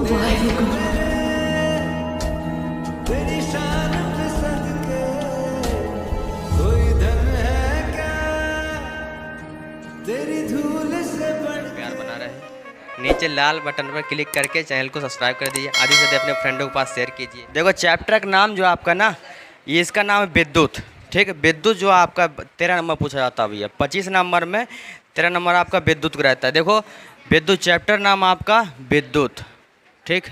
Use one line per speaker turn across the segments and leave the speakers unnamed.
वाहेगुरु।
तेरी शान पे सदके कोई धन है क्या तेरी धूल से बढ़
प्यार बना रहे। नीचे लाल बटन पर क्लिक करके चैनल को सब्सक्राइब कर दीजिए, आदि से अपने फ्रेंडों के पास शेयर कीजिए। देखो चैप्टर का नाम जो आपका ना, ये इसका नाम है विद्युत। ठीक है, विद्युत जो आपका 13 नंबर पूछा जाता है भैया। 25 नंबर में 13 नंबर आपका विद्युत का रहता है। देखो विद्युत चैप्टर नाम आपका विद्युत। ठीक,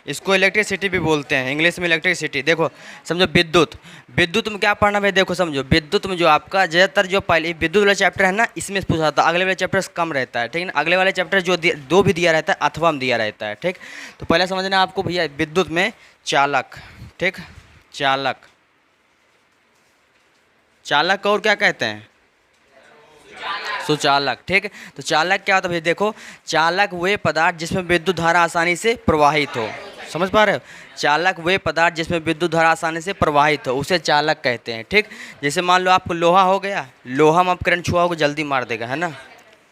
इसको इलेक्ट्रिसिटी भी बोलते हैं, इंग्लिश में इलेक्ट्रिसिटी। देखो समझो विद्युत, विद्युत में क्या पढ़ना है देखो समझो। विद्युत में जो आपका ज़्यादातर जो पहले विद्युत वाला चैप्टर है ना, इसमें पूछा था। अगले वाले चैप्टर कम रहता है, ठीक है ना। अगले वाले चैप्टर जो दो भी दिया रहता है, अथवा में दिया रहता है। ठीक, तो पहले समझना आपको भैया विद्युत में चालक। ठीक, चालक, चालक को और क्या कहते हैं? सुचालक। ठीक है, तो चालक क्या होता है भैया? देखो चालक वे पदार्थ जिसमें विद्युत धारा आसानी से प्रवाहित हो। समझ पा रहे हो? चालक वे पदार्थ जिसमें विद्युत धारा आसानी से प्रवाहित हो, उसे चालक कहते हैं। ठीक, जैसे मान लो आपको लोहा हो गया, लोहा में आप करंट छुआओगे जल्दी मार देगा, है ना,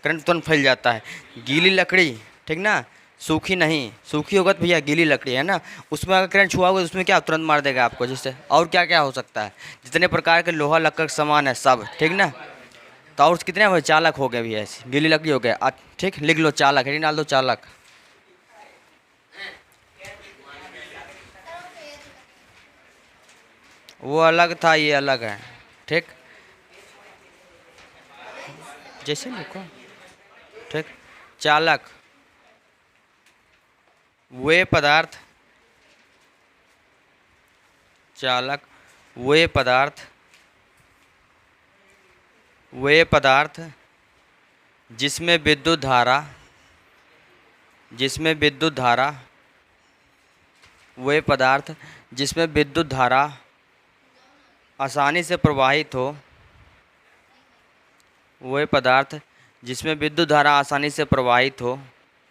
करंट तुरंत फैल जाता है। गीली लकड़ी, ठीक ना, सूखी नहीं, सूखी होगा तो भैया गीली लकड़ी है ना, उसमें अगर करंट छुआओगे तो उसमें क्या तुरंत मार देगा आपको। जैसे और क्या क्या हो सकता है, जितने प्रकार के लोहा लक्कड़ सामान है सब, ठीक ना। तो और कितने हो? चालक हो गए भैया, ऐसे गीली लकड़ी हो गया। ठीक, लिख लो चालक, हेडिंग डाल दो चालक। वो अलग था, ये अलग है। ठीक, जैसे लिखो। ठीक, चालक वे पदार्थ, चालक वे पदार्थ, वे पदार्थ जिसमें विद्युत धारा, जिसमें विद्युत धारा, वे पदार्थ जिसमें विद्युत धारा आसानी से प्रवाहित हो, वे पदार्थ जिसमें विद्युत धारा आसानी से प्रवाहित हो,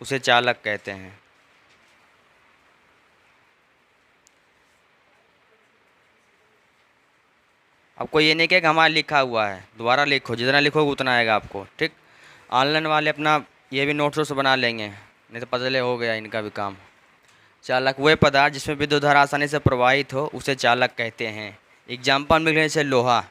उसे चालक कहते हैं। आपको ये नहीं कहे कि हमारा लिखा हुआ है, दोबारा लिखो, जितना लिखोगे उतना आएगा आपको। ठीक, ऑनलाइन वाले अपना ये भी नोट्स वोट्स बना लेंगे, नहीं तो पता चले हो गया इनका भी काम। चालक वे पदार्थ जिसमें विद्युत धारा आसानी से प्रवाहित हो, उसे चालक कहते हैं। एग्जाम्पल में जैसे लोहा,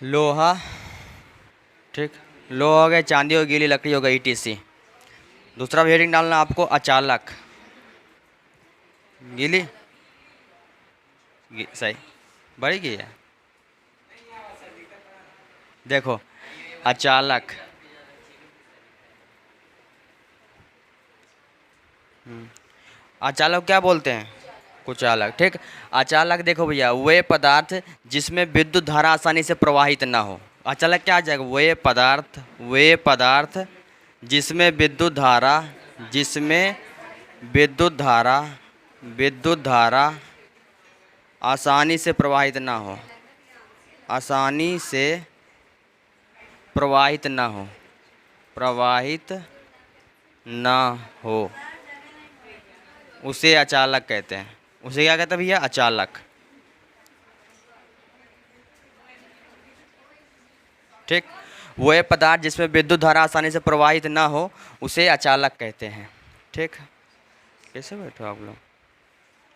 लोहा, ठीक, लोहा हो गया, चांदी हो, गीली लकड़ी हो गई, ETC। दूसरा भी हेडिंग डालना आपको अचालक, गीली सही बड़ी की है। देखो अचालक, अचालक क्या बोलते हैं? कुचालक। ठीक, अचालक देखो भैया वे पदार्थ जिसमें विद्युत धारा आसानी से प्रवाहित ना हो। अचालक क्या आ जाएगा? वे पदार्थ, वे पदार्थ जिसमें विद्युत धारा, जिसमें विद्युत धारा, विद्युत धारा आसानी से प्रवाहित ना हो, आसानी से प्रवाहित ना हो, प्रवाहित ना हो, उसे अचालक कहते हैं। उसे क्या कहते हैं भैया? अचालक। ठीक, वह पदार्थ जिसमें विद्युत धारा आसानी से प्रवाहित ना हो, उसे अचालक कहते हैं। ठीक, कैसे बैठो आप लोग?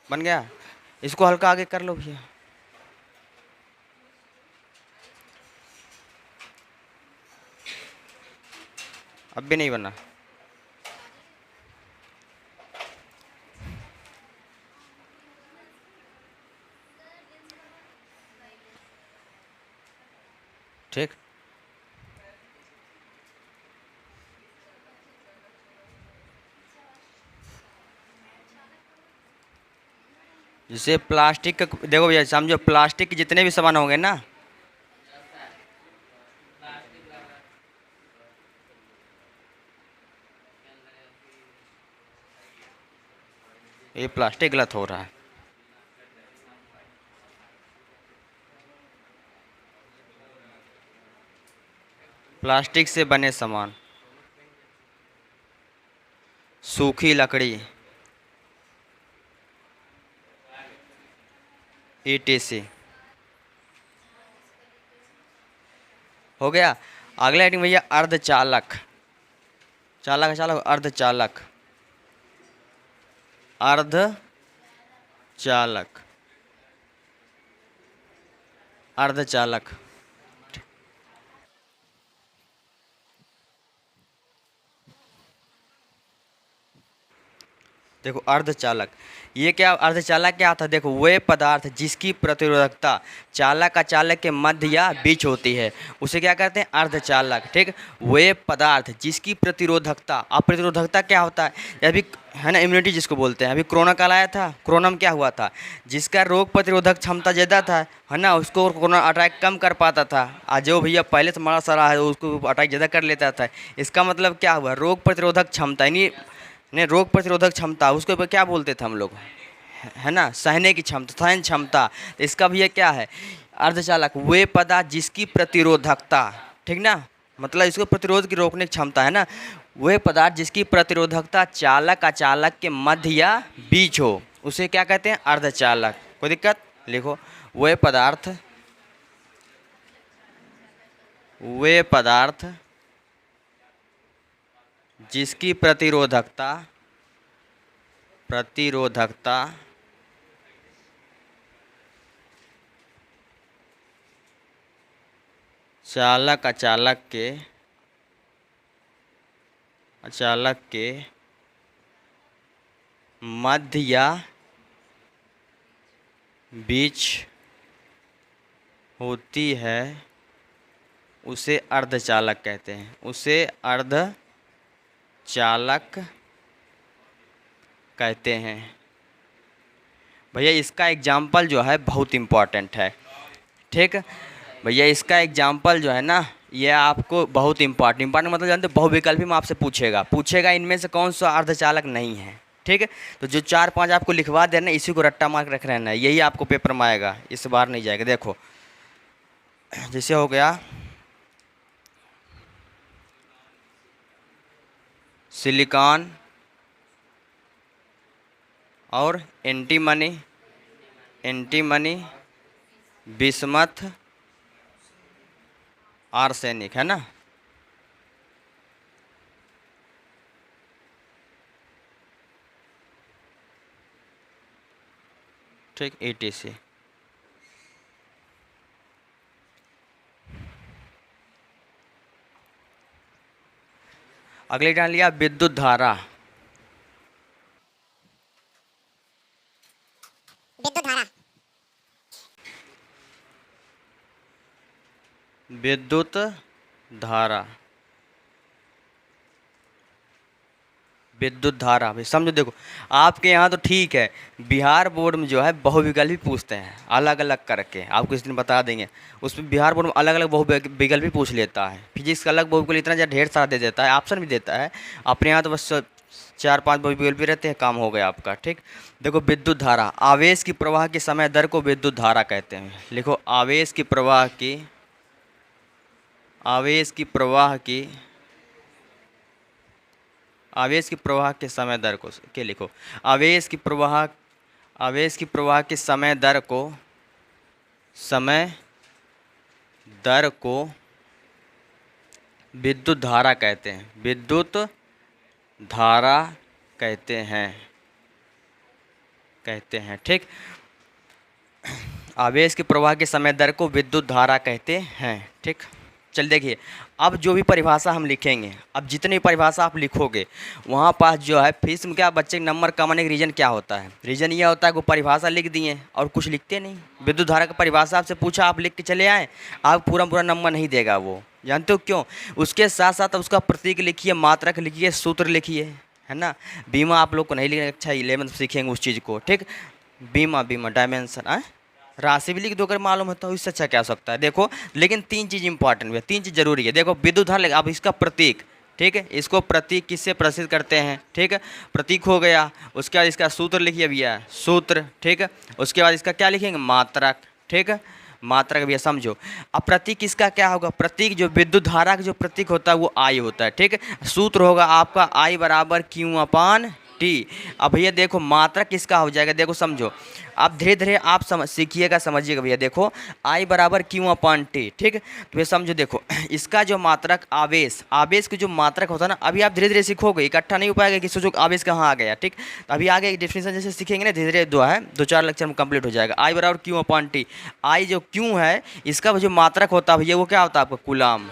बन गया? इसको हल्का आगे कर लो भैया। अब भी नहीं बना। ठीक, जैसे प्लास्टिक का देखो भैया, समझो प्लास्टिक के जितने भी सामान होंगे ना, ये प्लास्टिक गलत हो रहा है। प्लास्टिक से बने सामान, सूखी लकड़ी, ETC। हो गया। अगला आइटम भैया अर्धचालक। चालक है, चालक, अर्धचालक, अर्धचालक, अर्धचालक। देखो अर्धचालक, ये क्या अर्धचालक क्या था? देखो वे पदार्थ जिसकी प्रतिरोधकता चालक का चालक के मध्य या बीच होती है उसे क्या कहते हैं? अर्धचालक। ठीक, वे पदार्थ जिसकी प्रतिरोधकता, अब प्रतिरोधकता क्या होता है? ये अभी है ना, इम्यूनिटी जिसको बोलते हैं। अभी कोरोना काल आया था, कोरोना में क्या हुआ था? जिसका रोग प्रतिरोधक क्षमता ज़्यादा था, है ना, उसको कोरोना अटैक कम कर पाता था। आज जो भैया पहले से बड़ा सारा है उसको अटैक ज़्यादा कर लेता था। इसका मतलब क्या हुआ? रोग प्रतिरोधक क्षमता, यानी ने रोग प्रतिरोधक क्षमता, उसको क्या बोलते थे हम लोग, है ना, सहने की क्षमता, सहन क्षमता। तो इसका भी ये क्या है? अर्धचालक, वे पदार्थ जिसकी प्रतिरोधकता, ठीक ना, मतलब इसको प्रतिरोध की रोकने की क्षमता, है ना, वे पदार्थ जिसकी प्रतिरोधकता चालक अचालक के मध्य या बीच हो उसे क्या कहते हैं? अर्धचालक। कोई दिक्कत? लिखो, वे पदार्थ, वे पदार्थ जिसकी प्रतिरोधकता, प्रतिरोधकता चालक अचालक के, अचालक के मध्य या बीच होती है उसे अर्धचालक कहते हैं, उसे अर्धचालक कहते हैं। भैया इसका एग्जाम्पल जो है बहुत इम्पॉर्टेंट है। ठीक भैया, इसका एग्जाम्पल जो है ना, ये आपको बहुत इम्पॉर्टेंट मतलब जानते हो, बहुविकल्पी में आपसे पूछेगा इनमें से कौन सा अर्धचालक नहीं है। ठीक है, तो जो 4-5 आपको लिखवा देना, इसी को रट्टा मार्क रख रहना है, यही आपको पेपर में आएगा, इस बार नहीं जाएगा। देखो जैसे हो गया सिलिकॉन और एंटीमनी, एंटीमनी, बिस्मथ, आर्सेनिक, है ना। ठीक, ETC। अगले डाल लिया विद्युत धारा।
विद्युत धारा,
विद्युत धारा, विद्युत धारा। भाई समझो, देखो आपके यहाँ तो ठीक है, बिहार बोर्ड में जो है बहुविकल्पी पूछते हैं अलग अलग करके, आपको इस दिन बता देंगे। उसमें बिहार बोर्ड में अलग अलग बहुविकल्पी पूछ लेता है। फिजिक्स का अलग बहुविकल्प इतना ज़्यादा ढेर सारा दे देता है, ऑप्शन भी देता है। अपने यहाँ तो बस 4-5 बहुविकल्पी रहते हैं, काम हो गया आपका। ठीक, देखो विद्युत धारा, आवेश की प्रवाह के समय दर को विद्युत धारा कहते हैं। लिखो, आवेश की प्रवाह की, आवेश की प्रवाह की, आवेश की प्रवाह के समय दर को के लिखो, आवेश की प्रवाह, आवेश की प्रवाह के समय दर को, समय दर को विद्युत धारा कहते हैं, विद्युत धारा कहते हैं, कहते हैं। ठीक, आवेश के प्रवाह के समय दर को विद्युत धारा कहते हैं। ठीक, चल देखिए, अब जो भी परिभाषा हम लिखेंगे, अब जितनी परिभाषा आप लिखोगे वहाँ पास जो है फीस में क्या बच्चे नंबर कम आने का रीज़न क्या होता है? रीज़न ये होता है कि वो परिभाषा लिख दिए और कुछ लिखते नहीं। विद्युत धारा का परिभाषा आपसे पूछा, आप लिख के चले आए, आप पूरा पूरा नंबर नहीं देगा वो। जानते हो क्यों? उसके साथ साथ उसका प्रतीक लिखिए, मात्रक लिखिए, सूत्र लिखिए, है ना। बीमा आप लोग को नहीं लिखना, अच्छा 11th सीखेंगे उस चीज़ को। ठीक, बीमा, बीमा डायमेंशन, राशि भी लिख दो अगर मालूम है तो, इससे अच्छा क्या हो सकता है। देखो लेकिन 3 चीज़ इंपॉर्टेंट है, 3 चीज़ जरूरी है। देखो विद्युत धारा, अब इसका प्रतीक, ठीक है। इसको प्रतीक किससे प्रदर्शित करते हैं, ठीक है, प्रतीक हो गया। उसके बाद इसका सूत्र लिखिए भैया, सूत्र, ठीक है। उसके बाद इसका क्या लिखेंगे, मात्रक, ठीक है, मात्रक भैया समझो। अब प्रतीक इसका क्या होगा, प्रतीक जो विद्युत धारा का जो प्रतीक होता है वो आई होता है, ठीक है। सूत्र होगा आपका आई बराबर क्यू अपान टी। अब भैया देखो मात्रक किसका हो जाएगा, देखो समझो, आप धीरे धीरे आप सीखिएगा, समझिएगा भैया। देखो आई बराबर क्यू अपान टी, ठीक है। तो ये समझो, देखो इसका जो मात्रक आवेश, आवेश की जो मात्रक होता है ना, अभी आप धीरे धीरे सीखोगे, इकट्ठा नहीं हो पाएगा कि सोचो आवेश कहाँ आ गया, ठीक। तो अभी आगे डेफिनेशन जैसे सीखेंगे ना धीरे धीरे, दो चार लेक्चर में कंप्लीट हो जाएगा। आई बराबर क्यू अपान टी, आई जो क्यू है इसका जो मात्रक होता है भैया वो क्या होता है आपका, कूलाम।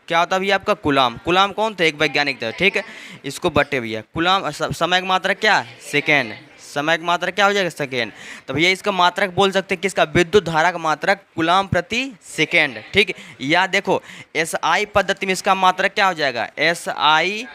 क्या होता है भैया आपका, कूलाम। कूलाम कौन थे, एक वैज्ञानिक थे, ठीक है। इसको बटे भैया कूलाम, समय का मात्रक क्या है, सेकेंड, समय का मात्रक क्या हो जाएगा, सेकेंड। तो भैया इसका मात्रक बोल सकते हैं किसका, विद्युत धारा का मात्रक कूलाम प्रति सेकेंड, ठीक है। या देखो एस आई पद्धति में इसका मात्रक क्या हो जाएगा, एस आई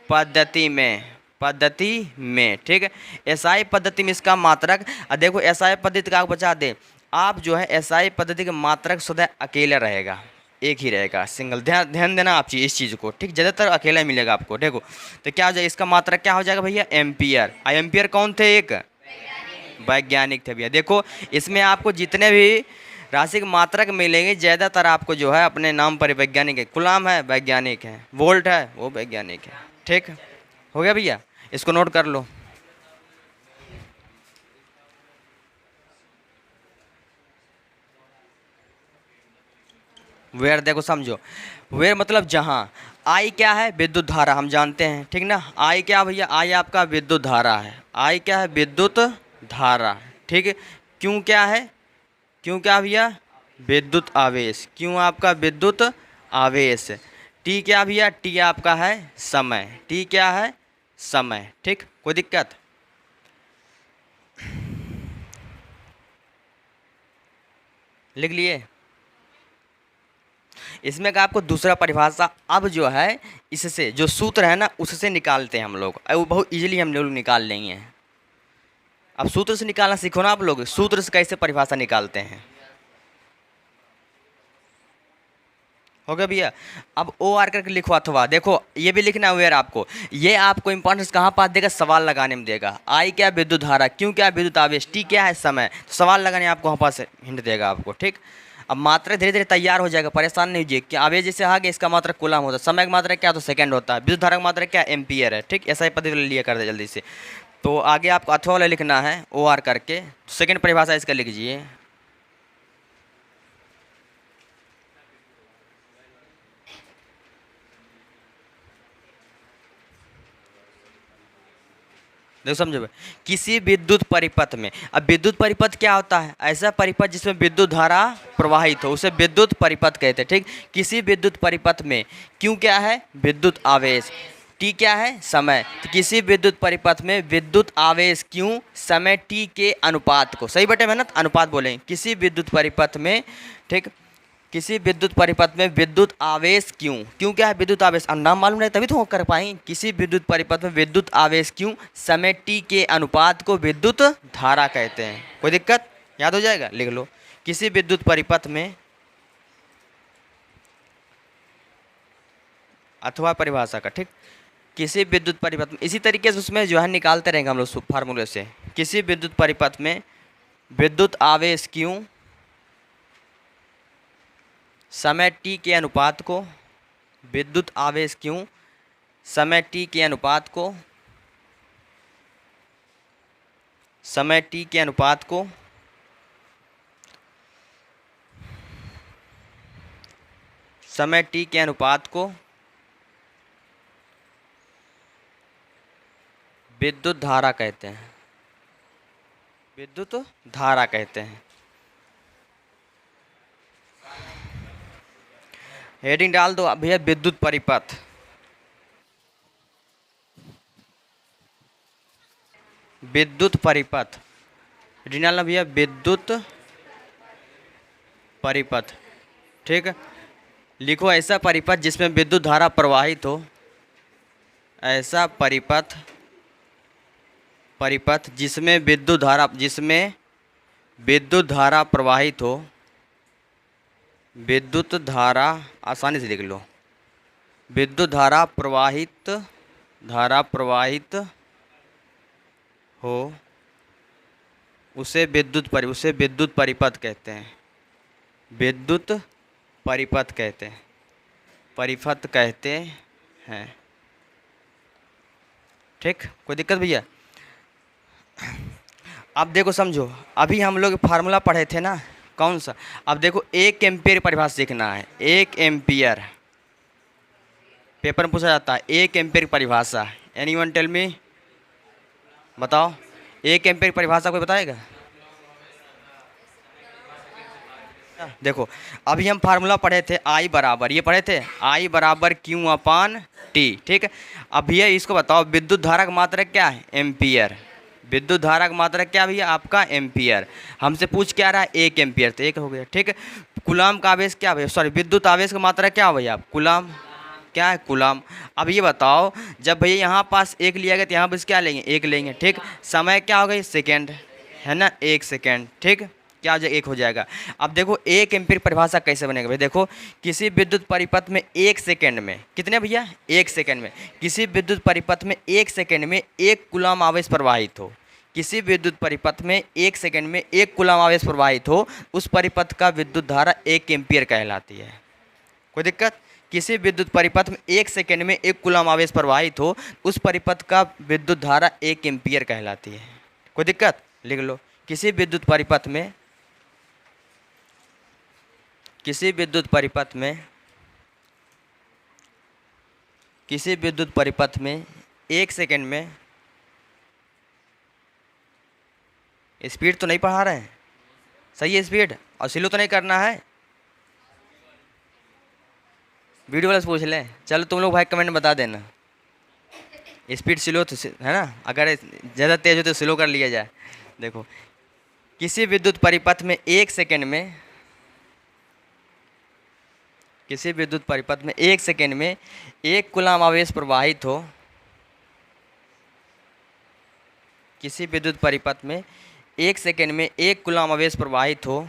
पद्धति में, ठीक है। एस आई पद्धति में इसका मात्रक, देखो एस आई पद्धति का बचा दे आप, जो है एस आई पद्धति का मात्रक सदा अकेला रहेगा, एक ही रहेगा, सिंगल। ध्यान देना आप इस चीज़ को, ठीक। ज़्यादातर अकेला ही मिलेगा आपको, देखो। तो क्या हो जाएगा, इसका मात्रक क्या हो जाएगा भैया, एम्पियर। एम्पियर कौन थे, एक वैज्ञानिक थे भैया। देखो इसमें आपको जितने भी राशि के मात्रक मिलेंगे ज़्यादातर आपको जो है अपने नाम पर वैज्ञानिक है। कूलाम है वैज्ञानिक है, वोल्ट है वो वैज्ञानिक है, ठीक। हो गया भैया, इसको नोट कर लो। वेयर देखो समझो, वेयर मतलब जहाँ। आई क्या है, विद्युत धारा, हम जानते हैं, ठीक ना। आई क्या भैया, आई आपका विद्युत धारा है, आई क्या है, विद्युत धारा, ठीक है। क्यों क्या है, क्यों क्या भैया, विद्युत आवेश, क्यों आपका विद्युत आवेश। टी क्या भैया, टी आपका है समय, टी क्या है, समय, ठीक। कोई दिक्कत, लिख लिए। इसमें का आपको दूसरा परिभाषा अब जो है, इससे जो सूत्र है ना उससे निकालते हैं हम लोग, वो बहुत इजीली हम लोग निकाल लेंगे। अब सूत्र से निकालना सीखो ना आप लोग, सूत्र से कैसे परिभाषा निकालते हैं। हो गया भैया। अब ओ आर करके लिखो, अथवा देखो ये भी लिखना है वेयर आपको, ये आपको इंपॉर्टेंस कहाँ पास देगा, सवाल लगाने में देगा। आई क्या, विद्युत धारा, क्यों क्या, विद्युत आवेश, टी क्या है, समय। तो सवाल लगाने आपको वहाँ पास हिंट देगा आपको, ठीक। अब मात्रा धीरे धीरे तैयार हो जाएगा, परेशान नहीं होइए। क्या आवेश जैसे आ गया, इसका मात्रा कूलाम होता है, समय का मात्रा क्या, तो सेकंड होता है, विद्युत धारा का मात्रा क्या, एम्पियर है, ठीक। ऐसा ही पद्धति लिया कर दे जल्दी से। तो आगे आपको अथवा वाला लिखना है ओ आर करके, सेकेंड परिभाषा इसका लिख लीजिए। देखो समझो भाई, किसी विद्युत परिपथ में, अब विद्युत परिपथ क्या होता है, ऐसा परिपथ जिसमें विद्युत धारा प्रवाहित हो उसे विद्युत परिपथ कहते हैं, ठीक। किसी विद्युत परिपथ में क्यों क्या है, विद्युत आवेश, टी क्या है, समय। तो किसी विद्युत परिपथ में विद्युत आवेश क्यों, समय टी के अनुपात को, सही बटे मेहनत, अनुपात बोलें, किसी विद्युत परिपथ में, ठीक। किसी विद्युत परिपथ में विद्युत आवेश क्यों, क्यों क्या है, विद्युत आवेश। अब नाम मालूम नहीं तभी तो कर पाएंगे। किसी विद्युत परिपथ में विद्युत आवेश क्यों, समय टी के अनुपात को विद्युत धारा कहते हैं। कोई दिक्कत, याद हो जाएगा, लिख लो। किसी विद्युत परिपथ में, अथवा परिभाषा का, ठीक। किसी विद्युत परिपथ में, इसी तरीके से उसमें जो है निकालते रहेंगे हम लोग फार्मूले से। किसी विद्युत परिपथ में विद्युत आवेश क्यों, समय टी के अनुपात को, विद्युत आवेश क्यों, समय टी के अनुपात को, समय टी के अनुपात को, समय टी के अनुपात को विद्युत धारा कहते हैं, विद्युत धारा कहते हैं। हेडिंग डाल दो भैया, विद्युत परिपथ, विद्युत परिपथ, हेडिंग डालना भैया, विद्युत परिपथ, ठीक है। लिखो ऐसा परिपथ जिसमें विद्युत धारा प्रवाहित हो, ऐसा परिपथ, परिपथ जिसमें विद्युत धारा, जिसमें विद्युत धारा प्रवाहित हो, विद्युत धारा, आसानी से लिख लो, विद्युत धारा प्रवाहित हो उसे विद्युत परिपथ कहते हैं। विद्युत परिपथ कहते हैं, परिपथ कहते हैं। ठीक, कोई दिक्कत भैया? अब देखो समझो, अभी हम लोग फार्मूला पढ़े थे ना, कौन सा? अब देखो 1 एम्पियर परिभाषा सीखना है। 1 एम्पियर पेपर में पूछा जाता है, 1 एम्पियर परिभाषा। एनीवन टेल मी, बताओ 1 एम्पियर परिभाषा कोई बताएगा? देखो अभी हम फार्मूला पढ़े थे, I बराबर, ये पढ़े थे I बराबर Q अपान T। ठीक है, अब भैया इसको बताओ विद्युत धारा का मात्रक क्या है? एम्पियर। विद्युत धारा का मात्रक क्या भैया आपका? एम्पियर। हमसे पूछ क्या रहा है? 1 एम्पियर, तो 1 हो गया। ठीक है, कूलाम का आवेश क्या भैया? सॉरी, विद्युत आवेश का मात्रक क्या हो भैया आप? कूलाम। क्या है? कूलाम। अब ये बताओ, जब भैया यहाँ पास 1 लिया गया तो यहाँ पास क्या लेंगे? 1 लेंगे। ठीक, समय क्या हो गई? सेकेंड, है ना, 1 सेकेंड। ठीक, क्या हो जाएगा? 1 हो जाएगा। अब देखो 1 एम्पीयर परिभाषा कैसे बनेगा भाई? देखो किसी विद्युत परिपथ में 1 सेकेंड में कितने भैया? 1 सेकेंड में किसी विद्युत परिपथ में 1 सेकेंड में 1 कूलाम आवेश प्रवाहित हो। किसी विद्युत परिपथ में 1 सेकेंड में 1 कूलाम आवेश प्रवाहित हो, उस परिपथ का विद्युत धारा 1 एम्पीयर कहलाती है। कोई दिक्कत? किसी विद्युत परिपथ में 1 सेकेंड में 1 कूलाम आवेश प्रवाहित हो, उस परिपथ का विद्युत धारा 1 एम्पीयर कहलाती है। कोई दिक्कत? लिख लो, किसी विद्युत परिपथ में 1 सेकेंड में, स्पीड तो नहीं पढ़ा रहे हैं? सही है स्पीड, और स्लो तो नहीं करना है? वीडियो वाले से पूछ लें। चलो तुम लोग भाई कमेंट में बता देना, स्पीड स्लो तो है ना, अगर ज़्यादा तेज़ हो तो स्लो कर लिया जाए। देखो किसी विद्युत परिपथ में 1 सेकेंड में 1 कूलाम आवेश प्रवाहित हो। किसी विद्युत परिपथ में 1 सेकेंड में 1 कूलाम आवेश प्रवाहित हो,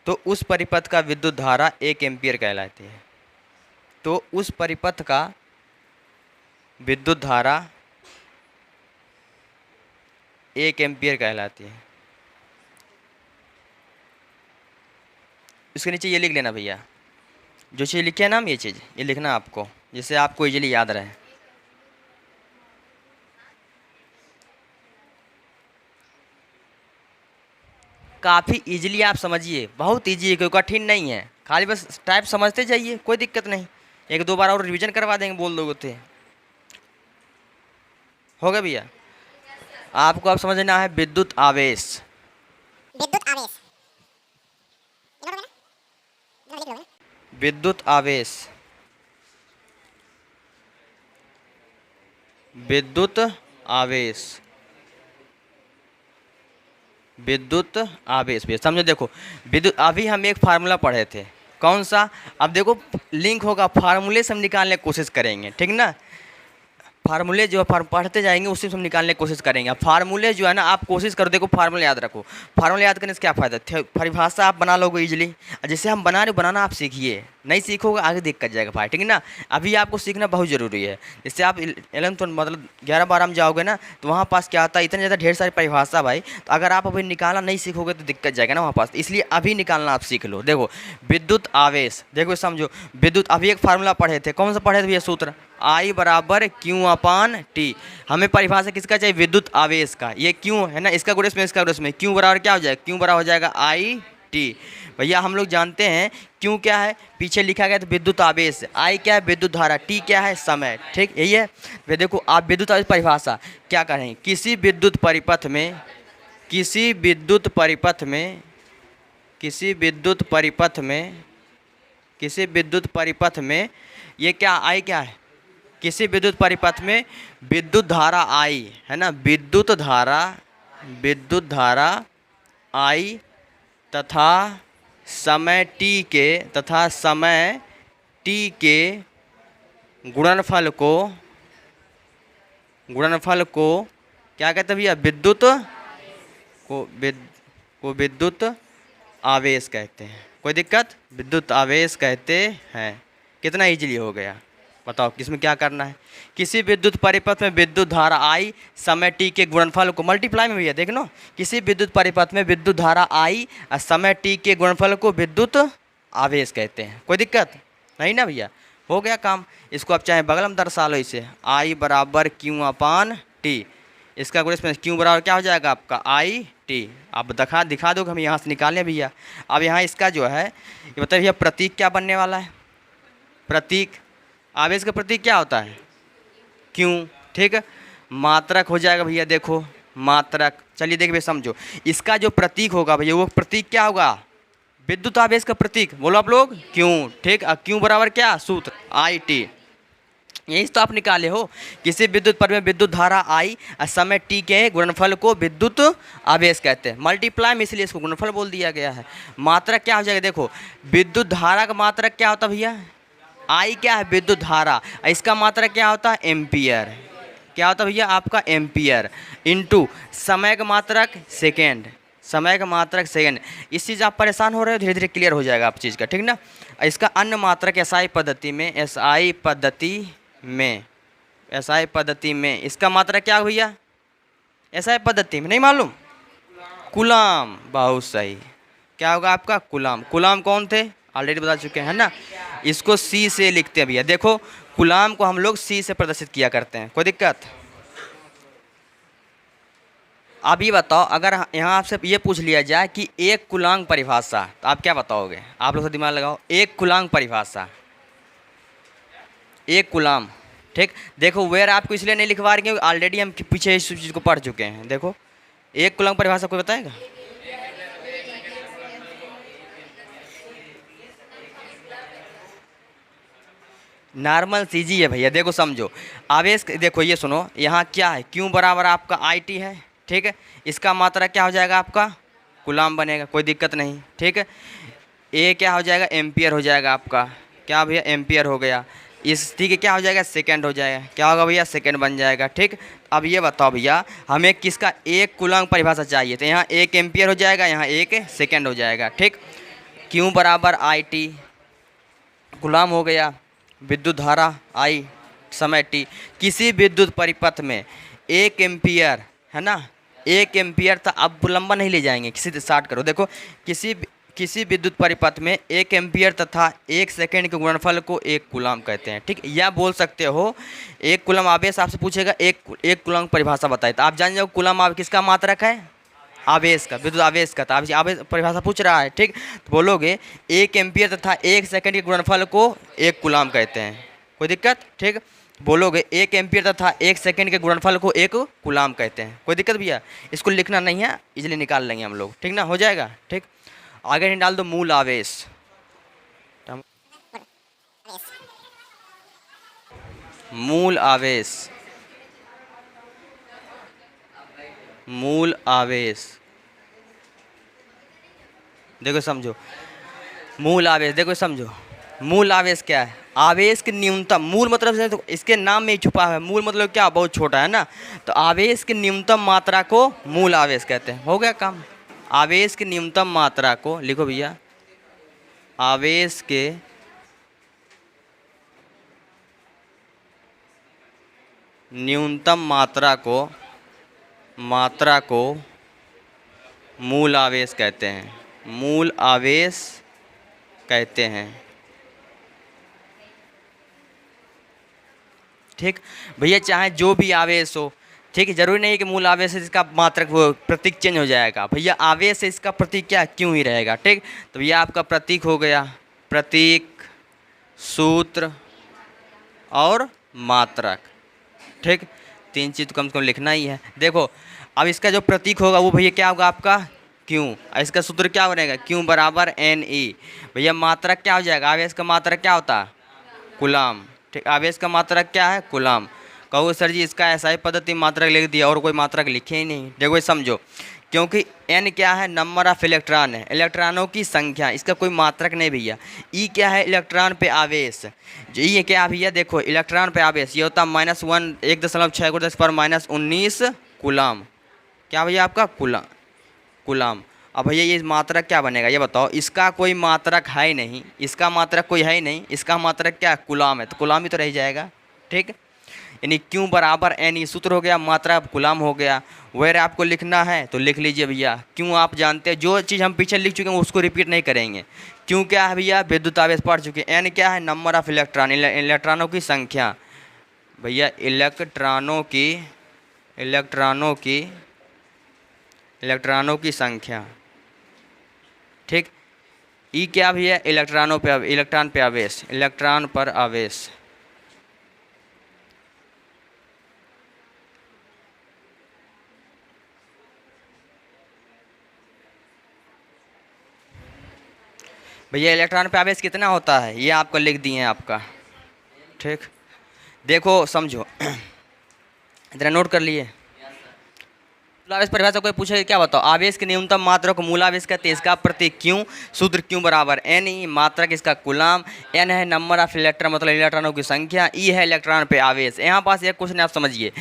तो उस परिपथ का विद्युत धारा 1 एम्पीयर कहलाती है। तो उस परिपथ का विद्युत धारा 1 एम्पीयर कहलाती है। इसके नीचे ये लिख लेना भैया, जो चीज़ लिखे है ना हम, ये चीज़ ये लिखना आपको, जिससे आपको इजीली याद रहे। काफ़ी इजीली आप समझिए, बहुत इजी है, कोई कठिन नहीं है, खाली बस टाइप समझते जाइए, कोई दिक्कत नहीं। 1-2 बार और रिवीजन करवा देंगे, बोल दोगे तो हो गया भैया। आपको अब समझना है विद्युत आवेश। विद्युत आवेश, विद्युत आवेश, विद्युत आवेश भी समझो। देखो विद्युत, अभी हम एक फार्मूला पढ़े थे, कौन सा? अब देखो लिंक होगा, फार्मूले से हम निकालने की कोशिश करेंगे, ठीक ना। फार्मूले जो पढ़ते जाएंगे उसी से हम निकालने की कोशिश करेंगे। अब फार्मूले जो है ना, आप कोशिश करो, देखो फार्मूले याद रखो। फार्मूले याद करने से क्या फ़ायदा? परिभाषा आप बना लोगे इजीली, जैसे हम बना रहे बनाना आप सीखिए, नहीं सीखोगे आगे दिक्कत जाएगा भाई, ठीक है ना। अभी आपको सीखना बहुत ज़रूरी है। जैसे आप 11th मतलब 11-12 में जाओगे ना, तो वहाँ पास क्या आता है, इतने ज़्यादा ढेर सारी परिभाषा भाई, तो अगर आप अभी निकालना नहीं सीखोगे तो दिक्कत जाएगा ना वहाँ पास, इसलिए अभी निकालना आप सीख लो। देखो विद्युत आवेश, देखो समझो विद्युत, अभी एक फार्मूला पढ़े थे, कौन सा पढ़े थे भैया? सूत्र I बराबर Q अपान T। हमें परिभाषा किसका चाहिए? विद्युत आवेश का। ये Q है ना, इसका गुणज में इसका गुणज में, Q बराबर क्या हो जाएगा? Q बराबर हो जाएगा I T। भैया हम लोग जानते हैं Q क्या है, पीछे लिखा गया तो विद्युत आवेश, I क्या है? विद्युत धारा, T क्या है? समय, ठीक यही है। वे देखो आप विद्युत आवेश परिभाषा क्या करें? किसी विद्युत परिपथ में, किसी विद्युत परिपथ में, किसी विद्युत परिपथ में, किसी विद्युत परिपथ में, ये क्या I क्या है? किसी विद्युत परिपथ में विद्युत धारा I है ना, विद्युत धारा I तथा समय t के गुणनफल को क्या कहते हैं भैया? विद्युत को विद्युत आवेश कहते हैं। कोई दिक्कत? विद्युत आवेश कहते हैं, कितना इजीली हो गया। बताओ किसमें क्या करना है। किसी विद्युत परिपथ में विद्युत धारा आई समय t के गुणनफल को, मल्टीप्लाई में भैया देख लो, किसी विद्युत परिपथ में विद्युत धारा आई और समय t के गुणनफल को विद्युत आवेश कहते हैं। कोई दिक्कत नहीं ना भैया, हो गया काम। इसको आप चाहे बगल में दर्शा लो, इसे I बराबर Q अपान टी, इसका गुणा इसमें Q बराबर क्या हो जाएगा आपका आई टी। आप दिखा दो कि हम यहाँ से निकालें भैया। अब यहाँ इसका जो है ये बताइए भैया प्रतीक क्या बनने वाला है। प्रतीक, आवेश का प्रतीक क्या होता है क्यों, ठीक है। मात्रक हो जाएगा भैया, देखो मात्रक। चलिए देखिए समझो, इसका जो प्रतीक होगा भैया वो प्रतीक क्या होगा, विद्युत आवेश का प्रतीक, बोलो आप लोग क्यों, ठीक। क्यों बराबर क्या, सूत्र आई टी। यही तो आप निकाले हो, किसी विद्युत पर में विद्युत धारा आई और समय टी के गुणनफल को विद्युत आवेश कहते हैं। मल्टीप्लाई में इसलिए इसको गुणनफल बोल दिया गया है। मात्रक क्या हो जाएगा, देखो विद्युत धारा का मात्रक क्या होता है भैया, आई क्या है विद्युत धारा, इसका मात्रक क्या होता है एम्पियर। क्या होता है भैया आपका एम्पियर, इनटू समय का मात्रक सेकेंड, समय का मात्रक सेकेंड। इस चीज़ आप परेशान हो रहे हो, धीरे धीरे क्लियर हो जाएगा आप चीज़ का, ठीक ना। इसका अन्य मात्रक एसआई पद्धति में, एसआई पद्धति में इसका मात्रक क्या भैया, एसआई पद्धति में नहीं मालूम, कूलाम। बहुत सही, क्या होगा आपका कूलाम। कूलाम कौन थे, ऑलरेडी बता चुके हैं ना। इसको सी से लिखते हैं भैया, देखो कूलाम को हम लोग सी से प्रदर्शित किया करते हैं। कोई दिक्कत। अब ये बताओ, अगर यहाँ आपसे ये पूछ लिया जाए कि एक कूलांग परिभाषा, तो आप क्या बताओगे, आप लोग दिमाग लगाओ। एक कूलांग परिभाषा, एक कूलाम, ठीक। देखो वेयर आपको इसलिए नहीं लिखवा रहे क्योंकि ऑलरेडी हम पीछे इस चीज़ को पढ़ चुके हैं। देखो एक कूलांग परिभाषा कोई बताएगा, नॉर्मल सीजी है भैया। देखो समझो, आवेश, देखो ये सुनो, यहाँ क्या है, क्यों बराबर आपका आई टी है, ठीक है। इसका मात्रा क्या हो जाएगा आपका कूलाम बनेगा, कोई दिक्कत नहीं, ठीक है। ए क्या हो जाएगा एम्पियर हो जाएगा आपका, क्या भैया एम्पियर हो गया। इस ठीक है क्या हो जाएगा सेकंड हो जाएगा, क्या होगा भैया सेकंड बन जाएगा, ठीक। अब ये बताओ भैया हमें किसका एक कूलांग परिभाषा चाहिए, तो यहाँ एक एम्पियर हो जाएगा, यहाँ एक सेकंड हो जाएगा, ठीक। क्यों बराबर आई टी, कूलाम हो गया, विद्युत धारा आई समय टी। किसी विद्युत परिपथ में एक एम्पियर है ना, एक एम्पियर था। अब लंबा नहीं ले जाएंगे, किसी से स्टार्ट करो। देखो किसी विद्युत परिपथ में एक एम्पियर तथा एक सेकंड के गुणनफल को एक कूलाम कहते हैं, ठीक। या बोल सकते हो एक कूलाम आवेश आपसे पूछेगा एक कूलाम परिभाषा बताए, तो आप जान जाओ कूलाम किसका मात्रक है, आवेश का, विद्युत आवेश का। तो आप आवेश परिभाषा पूछ रहा है, ठीक। तो बोलोगे एक एम्पियर तथा एक सेकंड के गुणनफल को एक कूलाम कहते हैं। कोई दिक्कत, ठीक। बोलोगे एक एम्पियर तथा एक सेकंड के गुणनफल को एक कूलाम कहते हैं। कोई दिक्कत भैया, इसको लिखना नहीं है, इजीली निकाल लेंगे हम लोग, ठीक ना, हो जाएगा, ठीक। आगे नहीं डाल दो मूल आवेश, मूल आवेश, मूल आवेश। देखो समझो, मूल आवेश, देखो समझो मूल आवेश क्या है, आवेश के न्यूनतम, मूल मतलब से तो इसके नाम में ही छुपा है, मूल मतलब क्या बहुत छोटा है ना, तो आवेश की न्यूनतम मात्रा को मूल आवेश कहते हैं। हो गया काम। आवेश की न्यूनतम मात्रा को लिखो भैया, आवेश के न्यूनतम मात्रा को मूल आवेश कहते हैं, मूल आवेश कहते हैं, ठीक भैया। चाहे जो भी आवेश हो, ठीक है, जरूरी नहीं है कि मूल आवेश से इसका मात्रक वो प्रतीक चेंज हो जाएगा भैया, आवेश से इसका प्रतीक क्या क्यों ही रहेगा, ठीक। तो भैया आपका प्रतीक हो गया, प्रतीक, सूत्र और मात्रक, ठीक। तीन चीज़ तो कम से कम लिखना ही है। देखो अब इसका जो प्रतीक होगा वो भैया क्या होगा आपका क्यों, इसका सूत्र क्या बनेगा, क्यों बराबर एन ई। भैया मात्रक क्या हो जाएगा, आवेश का मात्रक क्या होता है कूलाम, ठीक। आवेश का मात्रक क्या है कूलाम। कहो सर जी इसका एसआई पद्धति मात्रक लिख दिया और कोई मात्रक लिखे ही नहीं। देखो समझो, क्योंकि एन क्या है, नंबर ऑफ इलेक्ट्रॉन है, इलेक्ट्रॉनों की संख्या, इसका कोई मात्रक नहीं भैया। ई क्या है, इलेक्ट्रॉन पे आवेश। ये क्या भैया, देखो इलेक्ट्रॉन पे आवेश, ये होता है -1 1.6 × 10⁻19 कूलाम। क्या भैया आपका कूलाम। अब भैया ये मात्रक क्या बनेगा ये बताओ, इसका कोई मात्रक है ही नहीं, इसका मात्रक कोई है ही नहीं, इसका मात्रक क्या गुलाम है, तो गुलाम ही तो रह जाएगा। ठीक, यानी क्यू बराबर एन, ये सूत्र हो गया, मात्रा गुलाम हो गया। वेर आपको लिखना है तो लिख लीजिए भैया। क्यों आप जानते हैं, जो चीज़ हम पीछे लिख चुके हैं उसको रिपीट नहीं करेंगे। क्यों क्या है भैया, विद्युत आवेश पढ़ चुके हैं। एन क्या है, नंबर ऑफ इलेक्ट्रॉन, इलेक्ट्रॉनों की संख्या भैया, इलेक्ट्रॉनों की संख्या। ठीक, ई क्या भैया, इलेक्ट्रॉन पर आवेश। भैया इलेक्ट्रॉन पे आवेश कितना होता है ये आपको लिख दिए हैं आपका। ठीक, देखो समझो इतना नोट कर लिए। आवेश परिभाषा कोई पूछे क्या बताओ, आवेश की न्यूनतम मात्रा को मूल आवेश कहते हैं, इसका प्रतीक क्यों, सूत्र क्यों बराबर एन, ई मात्रक इसका कूलम, एन है नंबर ऑफ इलेक्ट्रॉन मतलब इलेक्ट्रॉनों की संख्या, ई है इलेक्ट्रॉन पे आवेश। यहाँ पास एक क्वेश्चन आप समझिए,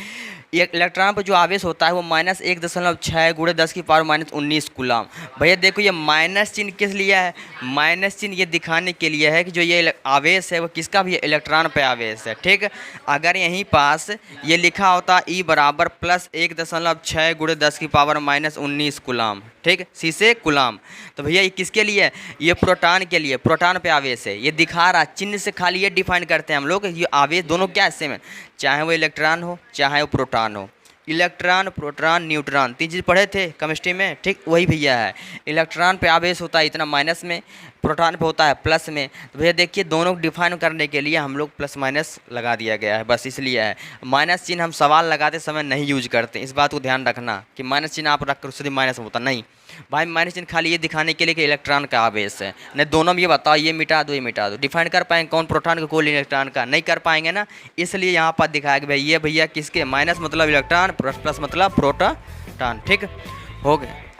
एक इलेक्ट्रॉन पर जो आवेश होता है वो -1.6 × 10⁻⁻19 कूलम। भैया देखो ये माइनस चिन्ह किस लिए है, माइनस चिन्ह ये दिखाने के लिए है कि जो ये आवेश है वो किसका भी इलेक्ट्रॉन पे आवेश है। ठीक, अगर यहीं पास ये लिखा होता ई बराबर +1.6 × 10⁻⁻19 कूलम, ठीक, शीशे कूलम, तो भैया ये किसके लिए है, ये प्रोटॉन के लिए, प्रोटॉन पे आवेश है। ये दिखा रहा चिन्ह से खाली ये डिफाइन करते हैं हम लोग, ये आवेश दोनों क्या हिस्से में, चाहे वो इलेक्ट्रॉन हो चाहे वो प्रोटॉन हो। इलेक्ट्रॉन, प्रोटॉन, न्यूट्रॉन 3 चीज़ पढ़े थे केमिस्ट्री में। ठीक, वही भैया है। इलेक्ट्रॉन पे आवेश होता है इतना माइनस में, प्रोटॉन पे होता है प्लस में। तो भैया देखिए दोनों को डिफाइन करने के लिए हम लोग प्लस माइनस लगा दिया गया है, बस इसलिए है। माइनस चिन्ह हम सवाल लगाते समय नहीं यूज करते, इस बात को ध्यान रखना कि माइनस चिन्ह आप रख कर उससे माइनस होता नहीं भाई। माइनस चिन्ह खाली ये दिखाने के लिए कि इलेक्ट्रॉन का आवेश है। नहीं दोनों में ये बताओ, ये मिटा दो ये मिटा दो, डिफाइन कर पाएंगे कौन प्रोटॉन का कौन इलेक्ट्रॉन का, नहीं कर पाएंगे ना। इसलिए यहाँ पर दिखाया कि भाई ये भैया किसके, माइनस मतलब इलेक्ट्रॉन, प्लस मतलब प्रोटॉन। ठीक हो गया।